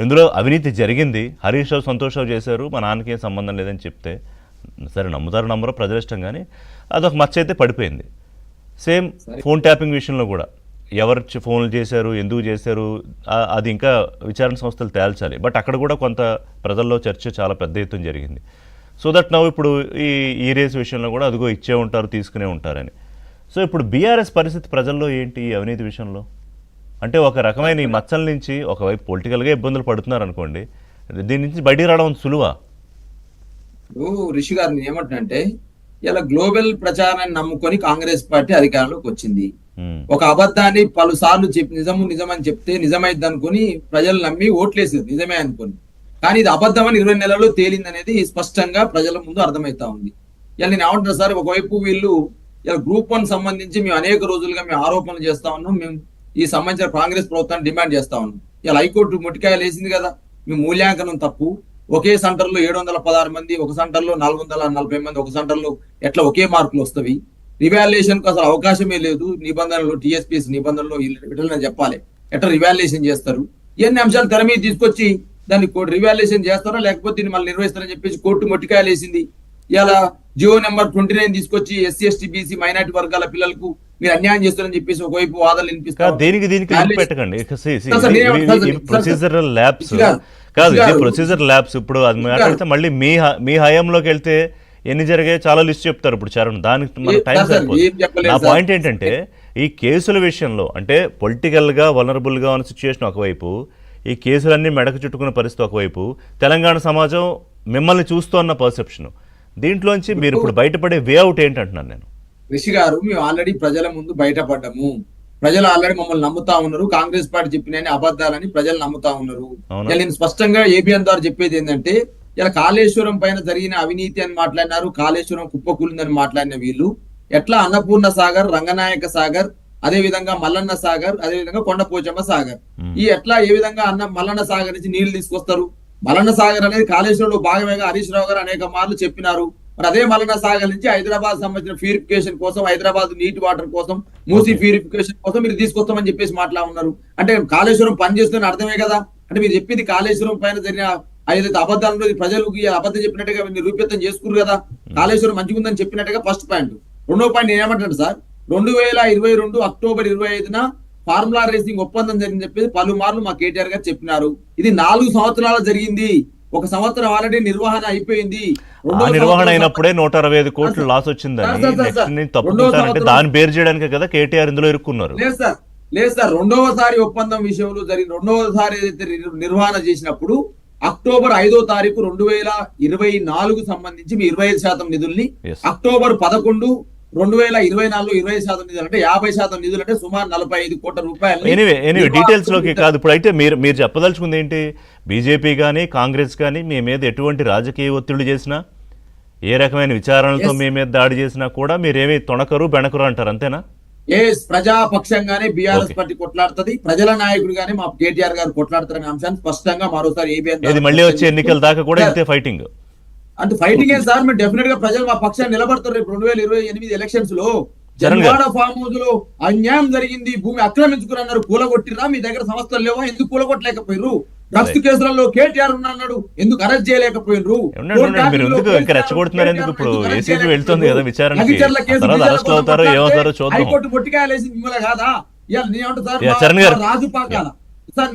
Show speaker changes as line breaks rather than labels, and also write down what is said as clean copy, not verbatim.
ఇందులో అవినీతి జరిగింది, హరీష్ రావు సంతోష్ రావు చేశారు, మా నాన్నకి ఏం సంబంధం లేదని చెప్తే సరే నమ్ముతారు నమ్మరో ప్రజల ఇష్టం, కానీ అదొక మచ్చ అయితే పడిపోయింది. సేమ్ ఫోన్ ట్యాపింగ్ విషయంలో కూడా ఎవరు ఫోన్లు చేశారు, ఎందుకు చేశారు, అది ఇంకా విచారణ సంస్థలు తేల్చాలి. బట్ అక్కడ కూడా కొంత ప్రజల్లో చర్చ చాలా పెద్ద ఎత్తున జరిగింది. సో దట్ నవ్వు ఇప్పుడు ఈ రేస్ విషయంలో కూడా అదిగో ఇచ్చే ఉంటారు తీసుకునే ఉంటారని. సో ఇప్పుడు బీఆర్ఎస్ పరిస్థితి ప్రజల్లో ఏంటి ఈ అవినీతి విషయంలో? అంటే ఒక రకమైన ఈ మచ్చల నుంచి ఒకవైపు పొలిటికల్గా ఇబ్బందులు పడుతున్నారు అనుకోండి, దీని నుంచి బయటికి రావడం సులువా?
రిషి గారిని ఏమంటే ఇలా గ్లోబల్ ప్రచారాన్ని నమ్ముకొని కాంగ్రెస్ పార్టీ అధికారంలోకి వచ్చింది. ఒక అబద్ధాన్ని పలుసార్లు నిజమని చెప్తే నిజమైంది అనుకుని ప్రజలు నమ్మి ఓట్లేసారు నిజమే అనుకుని. కానీ ఇది అబద్ధం అని 20 నెలల్లో తేలింది అనేది స్పష్టంగా ప్రజల ముందు అర్థమవుతా ఉంది. ఇలా నేను ఏమంటాను సార్, ఒకవైపు వీళ్ళు ఇలా గ్రూప్ 1 సంబంధించి మేము అనేక రోజులుగా మేము ఆరోపణలు చేస్తా ఉన్నాం, మేము ఈ సంబంధించిన కాంగ్రెస్ ప్రభుత్వాన్ని డిమాండ్ చేస్తా ఉన్నాం. ఇలా హైకోర్టు మొట్టికాయలు వేసింది కదా, మీ మూల్యాంకనం తప్పు, ఒకే సెంటర్లో 716 మంది, ఒక సెంటర్లో 440 మంది, ఒక సెంటర్లో ఎట్లా ఒకే మార్కులు వస్తాయి, రివాల్యుయేషన్ కు అసలు అవకాశమే లేదు, నిబంధనలు టీఎస్పీఎస్ నిబంధనలు వీళ్ళని చెప్పాలి, ఎట్లా రివాల్యుయేషన్ చేస్తారు, ఇవన్నీ అంశాలు తెర మీద తీసుకొచ్చి దాన్ని రివాల్యుయేషన్ చేస్తారా లేకపోతే దీన్ని మళ్ళీ నిర్వహిస్తారని చెప్పేసి కోర్టు మొట్టికాయలు వేసింది. ఇలా జియో నెంబర్ 29 తీసుకొచ్చి ఎస్సీ ఎస్టీ బీసీ మైనార్టీ వర్గాల పిల్లలకు మీరు అన్యాయం చేస్తారని చెప్పేసి ఒకవైపు వాదనలు వినిపిస్తారు.
దీనికి పెట్టకండి, ప్రొసీజరల్ ల్యాబ్స్ కాదు, ఇది ప్రొసీజర్ ల్యాబ్స్. ఇప్పుడు అది మాట్లాడితే మళ్ళీ మీ హయాంలోకి వెళ్తే ఎన్ని జరిగాయి చాలా లిస్ట్ చెప్తారు ఇప్పుడు చరణ్, దానికి మన టైం సరిపోతుంది. నా పాయింట్ ఏంటంటే ఈ కేసుల విషయంలో అంటే పొలిటికల్గా వలనరబుల్గా ఉన్న సిచ్యువేషన్ ఒకవైపు, ఈ కేసులన్నీ మెడకు చుట్టుకున్న పరిస్థితి ఒకవైపు, తెలంగాణ సమాజం మిమ్మల్ని చూస్తోన్న పర్సెప్షన్, దీంట్లోంచి మీరు ఇప్పుడు బయటపడే వే అవుట్ ఏంటంటున్నాను నేను.
రిషి గారు, మేము ఆల్రెడీ ప్రజల ముందు బయటపడ్డాము, ప్రజలు ఆల్రెడీ మమ్మల్ని నమ్ముతా ఉన్నారు, కాంగ్రెస్ పార్టీ చెప్పిన అబద్ధాలని ప్రజలు నమ్ముతా ఉన్నారు. నేను స్పష్టంగా ఏబిఎన్ ద్వారా చెప్పేది ఏంటంటే ఇలా కాళేశ్వరం పైన జరిగిన అవినీతి అని మాట్లాడినారు, కాళేశ్వరం కుప్పకూలిందని మాట్లాడిన వీళ్ళు ఎట్లా అన్నపూర్ణ సాగర్, రంగనాయక సాగర్, అదే విధంగా మల్లన్న సాగర్, అదే విధంగా కొండపోచమ్మ సాగర్, ఈ ఎట్లా ఏ విధంగా మల్లన్న సాగర్ నుంచి నీళ్లు తీసుకొస్తారు? మల్లన్న సాగర్ అనేది కాళేశ్వరంలో భాగమేగా హరీష్ రావు గారు అనేక మార్లు చెప్పినారు. మరి అదే మల్లన్న సాగర్ నుంచి హైదరాబాద్ సంబంధించిన ప్యూరిఫికేషన్ కోసం, హైదరాబాద్ నీటి వాటర్ కోసం, మూసీ ప్యూరిఫికేషన్ కోసం మీరు తీసుకొస్తామని చెప్పేసి మాట్లాడుతున్నారు. అంటే కాళేశ్వరం పని చేస్తున్న అర్థమే కదా. అంటే మీరు చెప్పింది కాళేశ్వరం పైన జరిగిన ఏదైతే అబద్ధాలను ప్రజలకు అబద్ధం చెప్పినట్టుగా నిరూపితం చేసుకున్నారు కదా, కాళేశ్వరం మంచిగా ఉందని చెప్పినట్టుగా ఫస్ట్ పాయింట్. రెండో పాయింట్ నేను ఏమంటాను సార్, 2022 అక్టోబర్ 25న ఫార్ములా రేసింగ్ ఒప్పందం జరిగింది చెప్పేసి పలుమార్లు మా కేటీఆర్ గారు చెప్పినారు. ఇది 4 సంవత్సరాలు జరిగింది, 1 సంవత్సరం ఆల్రెడీ నిర్వహణ అయిపోయింది.
నిర్వహణ అయినప్పుడే 165 కోట్లు లాస్ వచ్చిందని దాన్ని బేర్ చేయడానికి కదా కేటీఆర్ ఇందులో ఇరుక్కున్నారు.
లేదు సార్, రెండవసారి ఒప్పందం విషయంలో జరిగిన రెండవసారి ఏదైతే నిర్వహణ చేసినప్పుడు అక్టోబర్ 5వ తారీఖు 2024 సంబంధించి మీ 25% నిధుల్ని, అక్టోబర్ 11 2024 20% నిధులు అంటే 50% నిధులు అంటే సుమారు 45 కోట్ల రూపాయలు.
ఎనీవే డీటెయిల్స్ లోకి కాదు ఇప్పుడు. అయితే మీరు చెప్పదలుచుకుంది ఏంటి? బీజేపీ కానీ కాంగ్రెస్ కానీ మీ మీద ఎటువంటి రాజకీయ ఒత్తిళ్లు చేసినా, ఏ రకమైన విచారణలతో మీ మీద దాడి చేసినా కూడా మీరేమీ తొణకరు బెణకరు అంటారు, అంతేనా?
ప్రజాపక్షంగానే బీఆర్ఎస్ పార్టీ కొట్లాడుతుంది, ప్రజల నాయకుడిగానే మా కేటీఆర్ గారు కొట్లాడుతారనే అంశాన్ని స్పష్టంగా మరోసారి
ఏబిఎన్ మళ్ళీ వచ్చే ఎన్నికల దాకా కూడా ఇంతే ఫైటింగ్.
అంటే ఫైటింగ్ ఏ సార్, మీరు డెఫినెట్ గా ప్రజలు మా పక్షాన్ని నిలబడతారు. 2028 ఎలక్షన్స్ లో జన్వాడ ఫామ్ హౌస్ లో అన్యాయం జరిగింది, భూమి ఆక్రమించుకున్నారు, కూలగొట్టిరా, మీ దగ్గర సంస్థలు లేవా, ఎందుకు కూలగొట్టలేకపోయిరు? డ్రగ్స్ కేసులలో కేటీఆర్ ఉన్నాడు, ఎందుకు అరెస్ట్ చేయలేకపోయినరు? హైకోర్టు పొట్టికాయలేసి మిమ్మల్ని కాదా? రాజు పాకాల సార్